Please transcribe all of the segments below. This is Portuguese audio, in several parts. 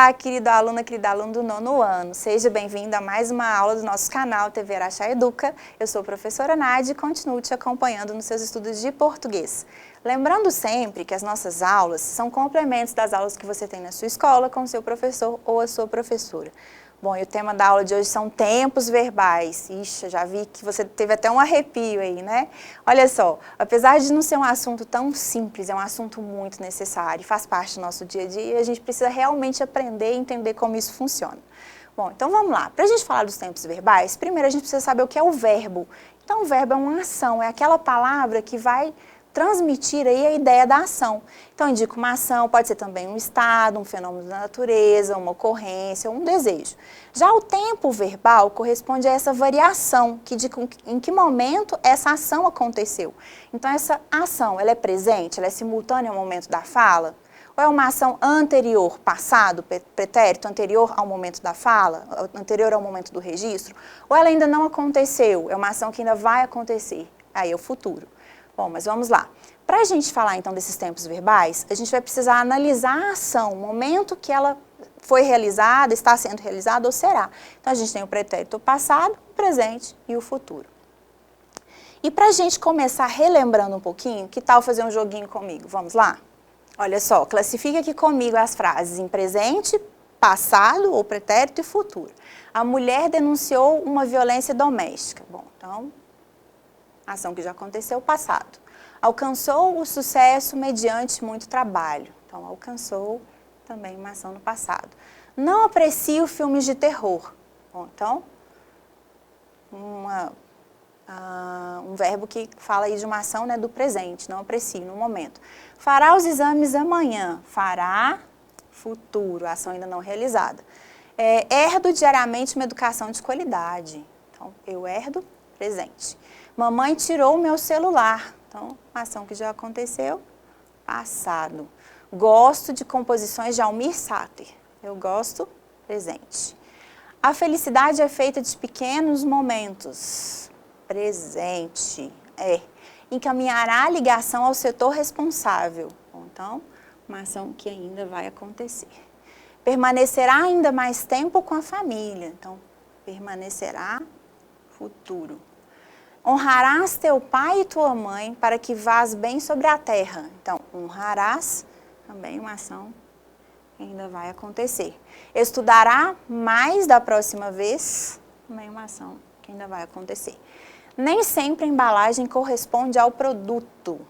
Olá, querida aluno do nono ano. Seja bem-vindo a mais uma aula do nosso canal TV Araxá Educa. Eu sou a professora Nádia e continuo te acompanhando nos seus estudos de português. Lembrando sempre que as nossas aulas são complementos das aulas que você tem na sua escola com o seu professor ou a sua professora. Bom, e o tema da aula de hoje são tempos verbais. Ixi, já vi que você teve até um arrepio aí, né? Olha só, apesar de não ser um assunto tão simples, é um assunto muito necessário, faz parte do nosso dia a dia e a gente precisa realmente aprender e entender como isso funciona. Bom, então vamos lá. Para a gente falar dos tempos verbais, primeiro a gente precisa saber o que é o verbo. Então, o verbo é uma ação, é aquela palavra que vai transmitir aí a ideia da ação. Então, indica uma ação, pode ser também um estado, um fenômeno da natureza, uma ocorrência, um desejo. Já o tempo verbal corresponde a essa variação, que indica em que momento essa ação aconteceu. Então, essa ação, ela é presente, ela é simultânea ao momento da fala? Ou é uma ação anterior, passado, pretérito, anterior ao momento da fala, anterior ao momento do registro? Ou ela ainda não aconteceu, é uma ação que ainda vai acontecer, aí é o futuro. Bom, mas vamos lá. Para a gente falar então desses tempos verbais, a gente vai precisar analisar a ação, o momento que ela foi realizada, está sendo realizada ou será. Então a gente tem o pretérito passado, o presente e o futuro. E para a gente começar relembrando um pouquinho, que tal fazer um joguinho comigo? Vamos lá? Olha só, classifica aqui comigo as frases em presente, passado ou pretérito e futuro. A mulher denunciou uma violência doméstica. Bom, então, ação que já aconteceu, passado. Alcançou o sucesso mediante muito trabalho. Então, alcançou também uma ação no passado. Não aprecio filmes de terror. Bom, então, um verbo que fala aí de uma ação, né, do presente, não aprecio, no momento. Fará os exames amanhã. Fará, futuro, ação ainda não realizada. Herdo diariamente uma educação de qualidade. Então, eu herdo, presente. Mamãe tirou o meu celular. Então, ação que já aconteceu, passado. Gosto de composições de Almir Sater. Eu gosto, presente. A felicidade é feita de pequenos momentos. Presente. Encaminhará a ligação ao setor responsável. Então, uma ação que ainda vai acontecer. Permanecerá ainda mais tempo com a família. Então, permanecerá, futuro. Honrarás teu pai e tua mãe para que vás bem sobre a terra. Então, honrarás, também uma ação que ainda vai acontecer. Estudará mais da próxima vez, também uma ação que ainda vai acontecer. Nem sempre a embalagem corresponde ao produto,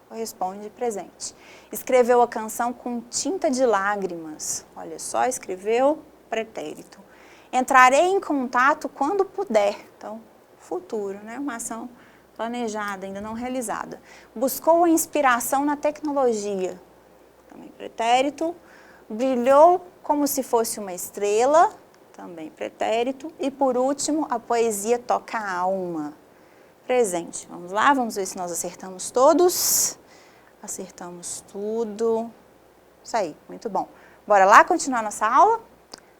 corresponde presente. Escreveu a canção com tinta de lágrimas. Olha só, escreveu pretérito. Entrarei em contato quando puder. Então, futuro, né? Uma ação planejada, ainda não realizada. Buscou a inspiração na tecnologia, também pretérito. Brilhou como se fosse uma estrela, também pretérito. E por último, a poesia toca a alma, presente. Vamos lá, vamos ver se nós acertamos todos. Acertamos tudo. Isso aí, muito bom. Bora lá continuar nossa aula?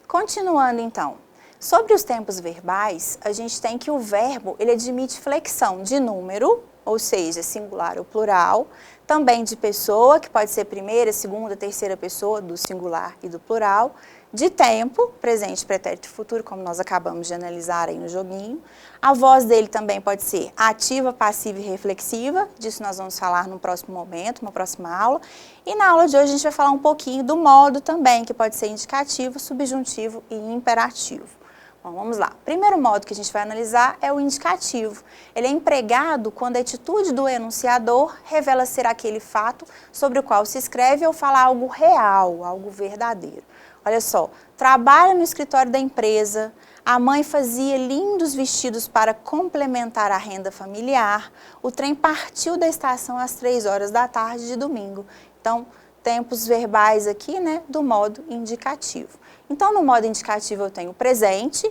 Continuando então. Sobre os tempos verbais, a gente tem que o verbo, ele admite flexão de número, ou seja, singular ou plural, também de pessoa, que pode ser primeira, segunda, terceira pessoa, do singular e do plural, de tempo, presente, pretérito e futuro, como nós acabamos de analisar aí no joguinho. A voz dele também pode ser ativa, passiva e reflexiva, disso nós vamos falar no próximo momento, uma próxima aula. E na aula de hoje a gente vai falar um pouquinho do modo também, que pode ser indicativo, subjuntivo e imperativo. Bom, vamos lá. O primeiro modo que a gente vai analisar é o indicativo. Ele é empregado quando a atitude do enunciador revela ser aquele fato sobre o qual se escreve ou fala algo real, algo verdadeiro. Olha só, trabalha no escritório da empresa, a mãe fazia lindos vestidos para complementar a renda familiar, o trem partiu da estação às 3 horas da tarde de domingo. Então, tempos verbais aqui, né, do modo indicativo. Então, no modo indicativo eu tenho o presente,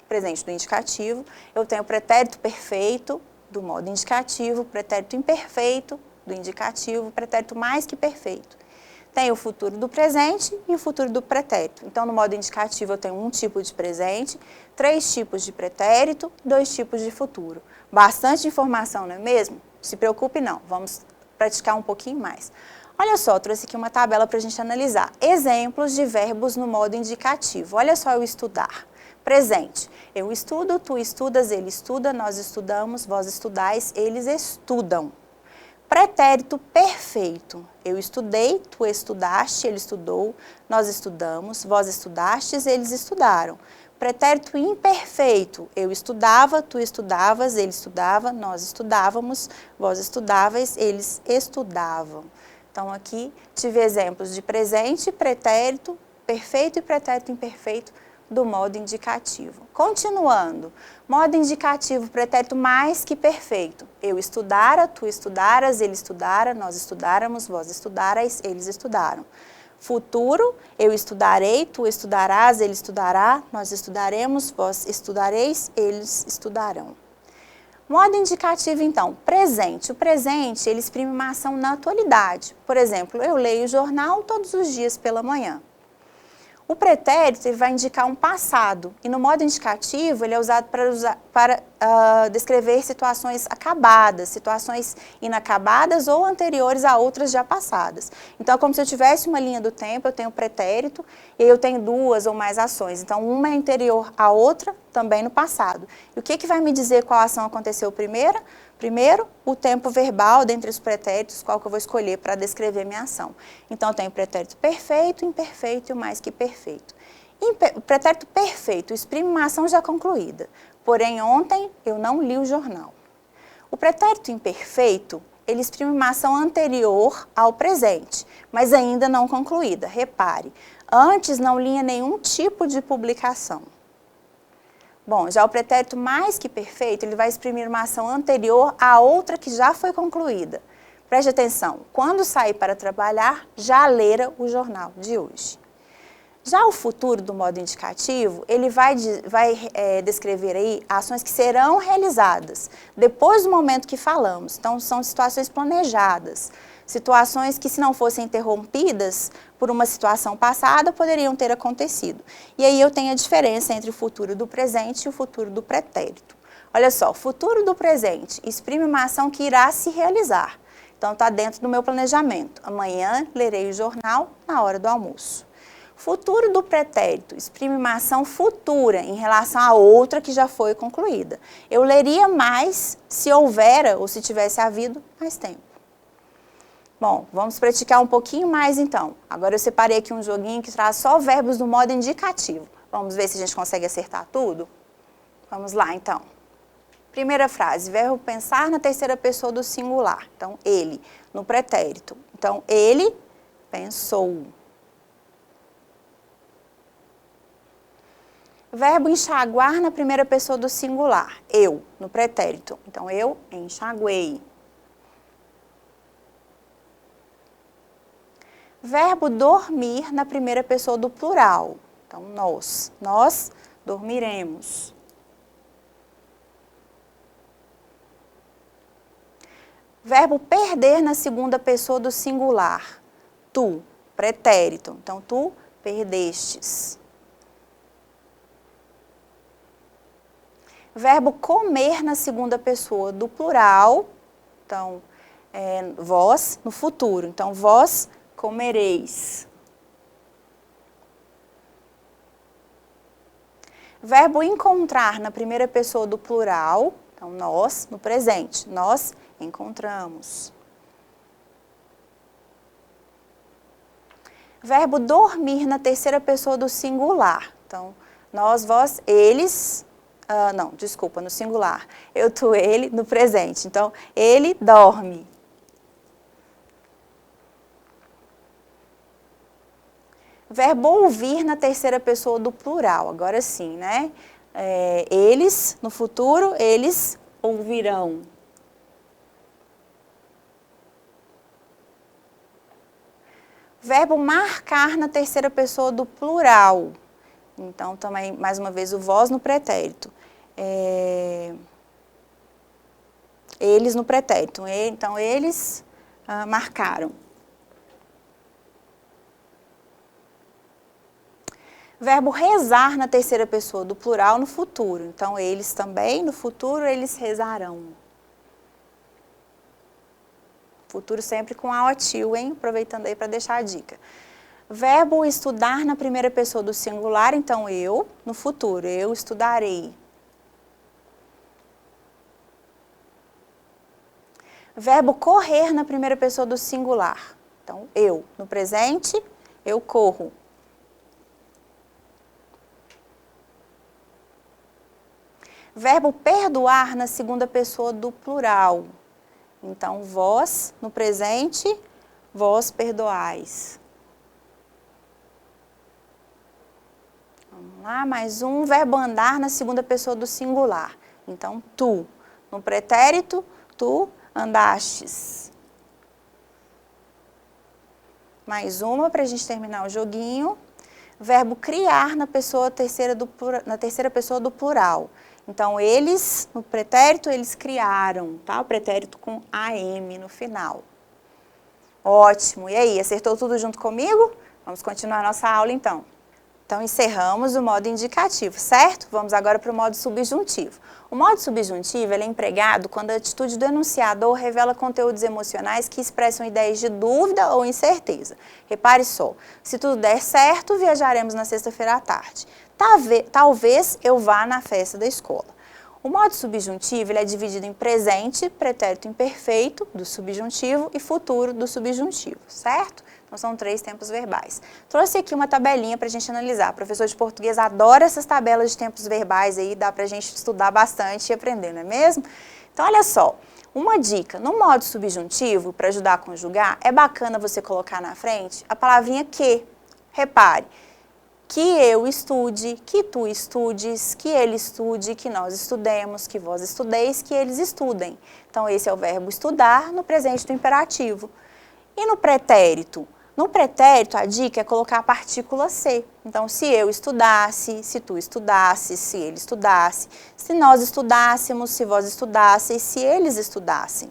presente do indicativo, eu tenho o pretérito perfeito do modo indicativo, pretérito imperfeito do indicativo, pretérito mais que perfeito. Tenho o futuro do presente e o futuro do pretérito. Então, no modo indicativo eu tenho um tipo de presente, 3 tipos de pretérito, 2 tipos de futuro. Bastante informação, não é mesmo? Se preocupe não, vamos praticar um pouquinho mais. Olha só, trouxe aqui uma tabela para a gente analisar. Exemplos de verbos no modo indicativo. Olha só eu estudar. Presente. Eu estudo, tu estudas, ele estuda, nós estudamos, vós estudais, eles estudam. Pretérito perfeito. Eu estudei, tu estudaste, ele estudou, nós estudamos, vós estudastes, eles estudaram. Pretérito imperfeito. Eu estudava, tu estudavas, ele estudava, nós estudávamos, vós estudávais, eles estudavam. Então, aqui tive exemplos de presente, pretérito perfeito e pretérito imperfeito do modo indicativo. Continuando, modo indicativo, pretérito mais que perfeito. Eu estudara, tu estudaras, ele estudara, nós estudáramos, vós estudarais, eles estudaram. Futuro, eu estudarei, tu estudarás, ele estudará, nós estudaremos, vós estudareis, eles estudarão. Modo indicativo, então, presente. O presente, ele exprime uma ação na atualidade. Por exemplo, eu leio o jornal todos os dias pela manhã. O pretérito ele vai indicar um passado e no modo indicativo ele é usado para descrever situações acabadas, situações inacabadas ou anteriores a outras já passadas. Então é como se eu tivesse uma linha do tempo, eu tenho o pretérito e eu tenho duas ou mais ações. Então uma é anterior à outra, também no passado. E o que vai me dizer qual ação aconteceu primeiro? Primeiro, o tempo verbal dentre os pretéritos, qual que eu vou escolher para descrever minha ação. Então, eu tenho pretérito perfeito, imperfeito e o mais que perfeito. O pretérito perfeito exprime uma ação já concluída. Porém, ontem eu não li o jornal. O pretérito imperfeito, ele exprime uma ação anterior ao presente, mas ainda não concluída. Repare, antes não lia nenhum tipo de publicação. Bom, já o pretérito mais que perfeito, ele vai exprimir uma ação anterior à outra que já foi concluída. Preste atenção, quando sair para trabalhar, já lera o jornal de hoje. Já o futuro do modo indicativo, ele vai descrever aí ações que serão realizadas depois do momento que falamos. Então, são situações planejadas. Situações que, se não fossem interrompidas por uma situação passada, poderiam ter acontecido. E aí eu tenho a diferença entre o futuro do presente e o futuro do pretérito. Olha só, o futuro do presente exprime uma ação que irá se realizar. Então, está dentro do meu planejamento. Amanhã lerei o jornal na hora do almoço. Futuro do pretérito exprime uma ação futura em relação a outra que já foi concluída. Eu leria mais se houvera ou se tivesse havido mais tempo. Bom, vamos praticar um pouquinho mais então. Agora eu separei aqui um joguinho que traz só verbos do modo indicativo. Vamos ver se a gente consegue acertar tudo? Vamos lá então. Primeira frase, verbo pensar na terceira pessoa do singular. Então, ele, no pretérito. Então, ele pensou. Verbo enxaguar na primeira pessoa do singular. Eu, no pretérito. Então, eu enxaguei. Verbo dormir na primeira pessoa do plural. Então, nós dormiremos. Verbo perder na segunda pessoa do singular. Tu, pretérito. Então, tu perdestes. Verbo comer na segunda pessoa do plural. Então, vós no futuro. Então, vós comereis. Verbo encontrar na primeira pessoa do plural. Então, nós no presente. Nós encontramos. Verbo dormir na terceira pessoa do singular. Então, nós, vós, eles... no singular. Eu, tu, ele, no presente. Então, ele dorme. Verbo ouvir na terceira pessoa do plural. Agora sim, né? Eles, no futuro, eles ouvirão. Verbo marcar na terceira pessoa do plural. Então, também, mais uma vez, o vós no pretérito. Eles no pretérito. Então, eles marcaram. Verbo rezar na terceira pessoa do plural no futuro. Então, eles também, no futuro, eles rezarão. Futuro sempre com a tio, hein? Aproveitando aí para deixar a dica. Verbo estudar na primeira pessoa do singular, então eu, no futuro, eu estudarei. Verbo correr na primeira pessoa do singular. Então, eu, no presente, eu corro. Verbo perdoar na segunda pessoa do plural. Então, vós, no presente, vós perdoais. Vamos lá, mais um. Verbo andar na segunda pessoa do singular. Então, tu. No pretérito, tu andastes. Mais uma para a gente terminar o joguinho. Verbo criar na terceira pessoa do plural. Então, eles, no pretérito, eles criaram, tá? O pretérito com AM no final. Ótimo. E aí, acertou tudo junto comigo? Vamos continuar a nossa aula, então. Então, encerramos o modo indicativo, certo? Vamos agora para o modo subjuntivo. O modo subjuntivo ele é empregado quando a atitude do enunciador revela conteúdos emocionais que expressam ideias de dúvida ou incerteza. Repare só, se tudo der certo, viajaremos na sexta-feira à tarde. Talvez eu vá na festa da escola. O modo subjuntivo ele é dividido em presente, pretérito imperfeito do subjuntivo e futuro do subjuntivo, certo? Então, são 3 tempos verbais. Trouxe aqui uma tabelinha para a gente analisar. O professor de português adora essas tabelas de tempos verbais aí, dá para a gente estudar bastante e aprender, não é mesmo? Então, olha só, uma dica, no modo subjuntivo, para ajudar a conjugar, é bacana você colocar na frente a palavrinha que. Repare, que eu estude, que tu estudes, que ele estude, que nós estudemos, que vós estudeis, que eles estudem. Então, esse é o verbo estudar no presente do imperativo. E no pretérito? No pretérito, a dica é colocar a partícula ser. Então, se eu estudasse, se tu estudasses, se ele estudasse, se nós estudássemos, se vós estudasseis, se eles estudassem.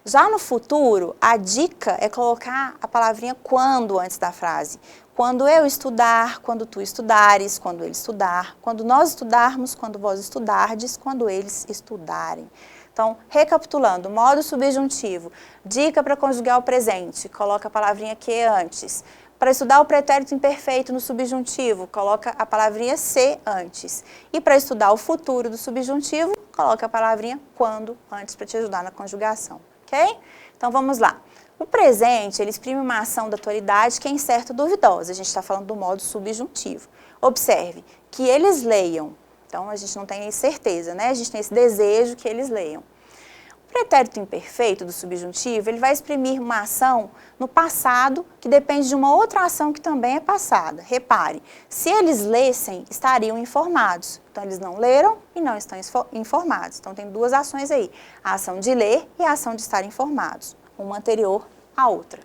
Já no futuro, a dica é colocar a palavrinha quando antes da frase. Quando eu estudar, quando tu estudares, quando ele estudar, quando nós estudarmos, quando vós estudardes, quando eles estudarem. Então, recapitulando, modo subjuntivo, dica para conjugar o presente, coloca a palavrinha que antes. Para estudar o pretérito imperfeito no subjuntivo, coloca a palavrinha se antes. E para estudar o futuro do subjuntivo, coloca a palavrinha quando antes para te ajudar na conjugação, ok? Então, vamos lá. O presente, ele exprime uma ação da atualidade que é incerta ou duvidosa. A gente está falando do modo subjuntivo. Observe, que eles leiam. Então, a gente não tem certeza, né? A gente tem esse desejo que eles leiam. O pretérito imperfeito do subjuntivo, ele vai exprimir uma ação no passado que depende de uma outra ação que também é passada. Repare, se eles lessem, estariam informados. Então, eles não leram e não estão informados. Então, tem 2 ações aí, a ação de ler e a ação de estar informados, uma anterior à outra.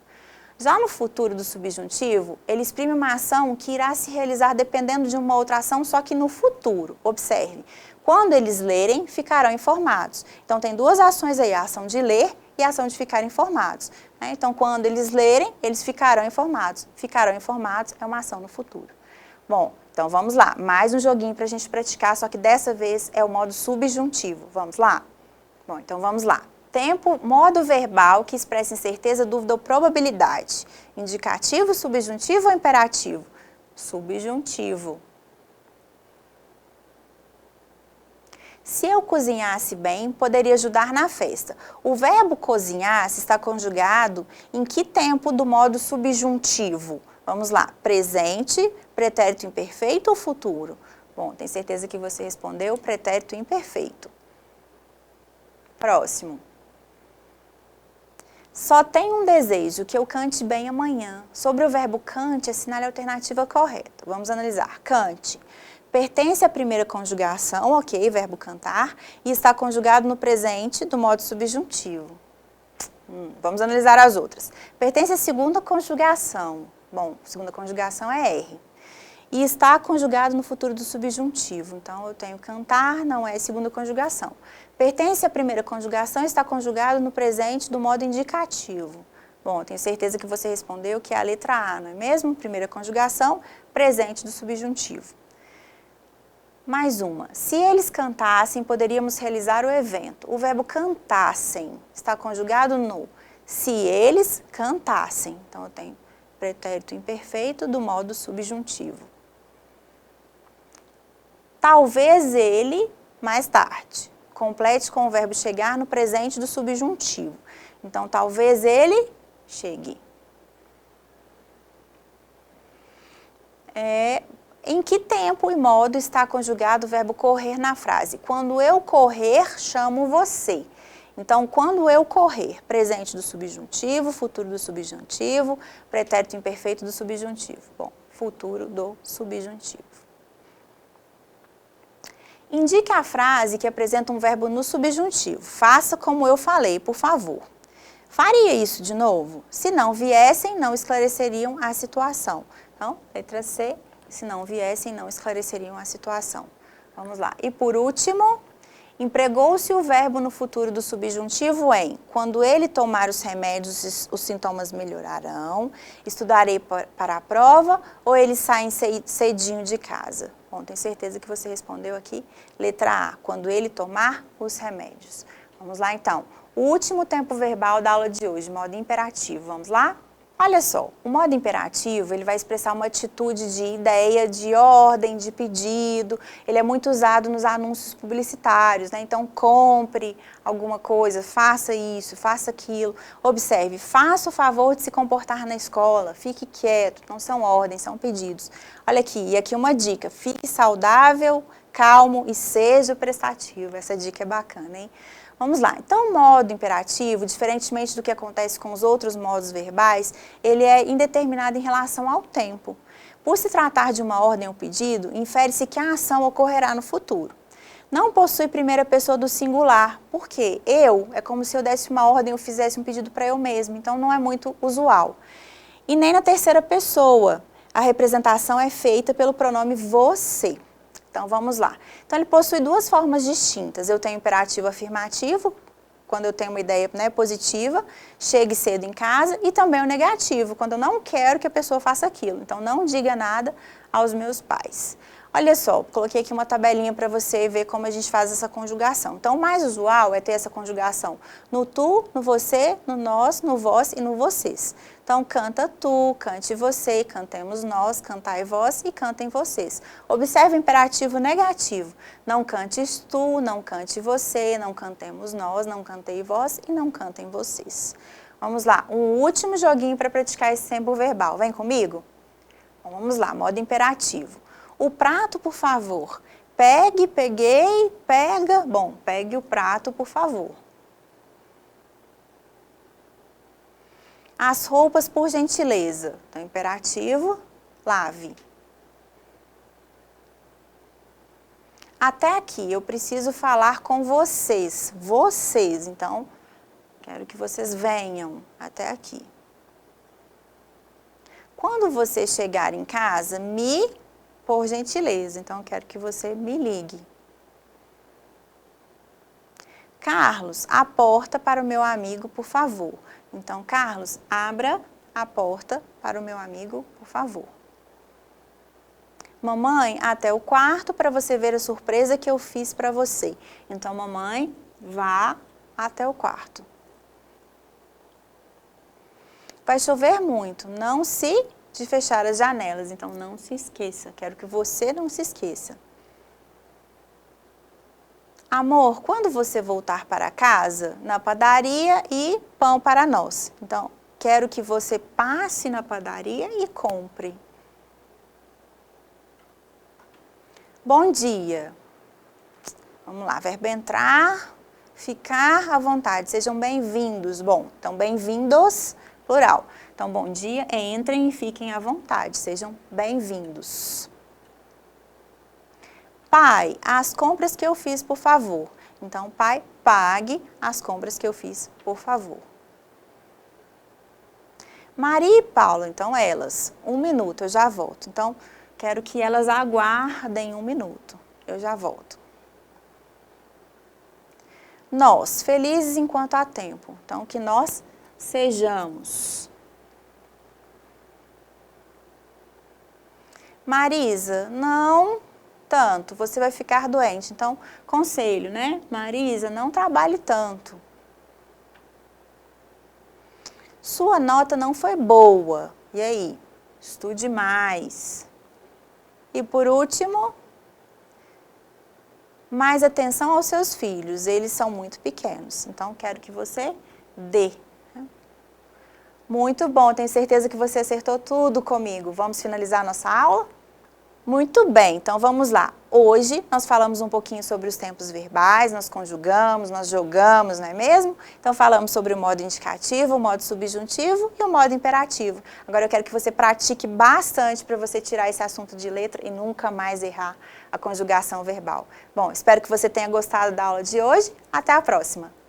Já no futuro do subjuntivo, ele exprime uma ação que irá se realizar dependendo de uma outra ação, só que no futuro. Observe, quando eles lerem, ficarão informados. Então, tem 2 ações aí, a ação de ler e a ação de ficar informados. Então, quando eles lerem, eles ficarão informados. Ficarão informados é uma ação no futuro. Bom, então vamos lá. Mais um joguinho para a gente praticar, só que dessa vez é o modo subjuntivo. Vamos lá? Bom, então vamos lá. Tempo, modo verbal que expressa incerteza, dúvida ou probabilidade. Indicativo, subjuntivo ou imperativo? Subjuntivo. Se eu cozinhasse bem, poderia ajudar na festa. O verbo cozinhar está conjugado em que tempo do modo subjuntivo? Vamos lá. Presente, pretérito imperfeito ou futuro? Bom, tenho certeza que você respondeu pretérito imperfeito. Próximo. Só tenho um desejo, que eu cante bem amanhã. Sobre o verbo cante, assinale a alternativa correta. Vamos analisar. Cante. Pertence à primeira conjugação, ok, verbo cantar, e está conjugado no presente do modo subjuntivo. Vamos analisar as outras. Pertence à segunda conjugação. Bom, segunda conjugação é R. E está conjugado no futuro do subjuntivo. Então, eu tenho cantar, não é segunda conjugação. Pertence à primeira conjugação e está conjugado no presente do modo indicativo. Bom, tenho certeza que você respondeu que é a letra A, não é mesmo? Primeira conjugação, presente do subjuntivo. Mais uma. Se eles cantassem, poderíamos realizar o evento. O verbo cantassem está conjugado no se eles cantassem. Então, eu tenho pretérito imperfeito do modo subjuntivo. Talvez ele, mais tarde. Complete com o verbo chegar no presente do subjuntivo. Então, talvez ele chegue. Em que tempo e modo está conjugado o verbo correr na frase? Quando eu correr, chamo você. Então, quando eu correr, presente do subjuntivo, futuro do subjuntivo, pretérito imperfeito do subjuntivo. Bom, futuro do subjuntivo. Indique a frase que apresenta um verbo no subjuntivo. Faça como eu falei, por favor. Faria isso de novo? Se não viessem, não esclareceriam a situação. Então, letra C, se não viessem, não esclareceriam a situação. Vamos lá. E por último, empregou-se o verbo no futuro do subjuntivo em: quando ele tomar os remédios, os sintomas melhorarão, estudarei para a prova, ou eles saem cedinho de casa? Bom, tenho certeza que você respondeu aqui, letra A, quando ele tomar os remédios. Vamos lá então. O último tempo verbal da aula de hoje, modo imperativo. Vamos lá? Olha só, o modo imperativo, ele vai expressar uma atitude de ideia, de ordem, de pedido. Ele é muito usado nos anúncios publicitários, né? Então, compre alguma coisa, faça isso, faça aquilo. Observe, faça o favor de se comportar na escola, fique quieto, não são ordens, são pedidos. Olha aqui, e aqui uma dica, fique saudável, calmo e seja prestativo. Essa dica é bacana, hein? Vamos lá, então o modo imperativo, diferentemente do que acontece com os outros modos verbais, ele é indeterminado em relação ao tempo. Por se tratar de uma ordem ou pedido, infere-se que a ação ocorrerá no futuro. Não possui primeira pessoa do singular, porque eu é como se eu desse uma ordem ou fizesse um pedido para eu mesmo, então não é muito usual. E nem na terceira pessoa, a representação é feita pelo pronome você. Então, vamos lá. Então, ele possui duas formas distintas. Eu tenho o imperativo afirmativo, quando eu tenho uma ideia, né, positiva, chegue cedo em casa, e também o negativo, quando eu não quero que a pessoa faça aquilo. Então, não diga nada aos meus pais. Olha só, coloquei aqui uma tabelinha para você ver como a gente faz essa conjugação. Então, o mais usual é ter essa conjugação no tu, no você, no nós, no vós e no vocês. Então, canta tu, cante você, cantemos nós, cantai vós e cantem vocês. Observe o imperativo negativo. Não cantes tu, não cante você, não cantemos nós, não cantei vós e não cantem vocês. Vamos lá, um último joguinho para praticar esse tempo verbal. Vem comigo? Bom, vamos lá, modo imperativo. O prato, por favor. Pegue, peguei, pega. Bom, pegue o prato, por favor. As roupas, por gentileza. Então, imperativo, lave. Até aqui, eu preciso falar com vocês. Vocês, então, quero que vocês venham até aqui. Quando você chegar em casa, por gentileza. Então, eu quero que você me ligue. Carlos, a porta para o meu amigo, por favor. Então, Carlos, abra a porta para o meu amigo, por favor. Mamãe, até o quarto para você ver a surpresa que eu fiz para você. Então, mamãe, vá até o quarto. Vai chover muito, não se de fechar as janelas, então não se esqueça, quero que você não se esqueça. Amor, quando você voltar para casa, na padaria e pão para nós. Então, quero que você passe na padaria e compre. Bom dia. Vamos lá, verbo entrar, ficar à vontade, sejam bem-vindos. Bom, então bem-vindos, plural. Então, bom dia, entrem e fiquem à vontade, sejam bem-vindos. Pai, as compras que eu fiz, por favor. Então, pai, pague as compras que eu fiz, por favor. Maria e Paulo, então elas, 1 minuto, eu já volto. Então, quero que elas aguardem 1 minuto, eu já volto. Nós, felizes enquanto há tempo. Então, que nós sejamos. Marisa, não tanto, você vai ficar doente. Então, conselho, né? Marisa, não trabalhe tanto. Sua nota não foi boa. E aí? Estude mais. E por último, mais atenção aos seus filhos. Eles são muito pequenos. Então, quero que você dê. Muito bom, tenho certeza que você acertou tudo comigo. Vamos finalizar a nossa aula? Muito bem, então vamos lá. Hoje nós falamos um pouquinho sobre os tempos verbais, nós conjugamos, nós jogamos, não é mesmo? Então falamos sobre o modo indicativo, o modo subjuntivo e o modo imperativo. Agora eu quero que você pratique bastante para você tirar esse assunto de letra e nunca mais errar a conjugação verbal. Bom, espero que você tenha gostado da aula de hoje. Até a próxima!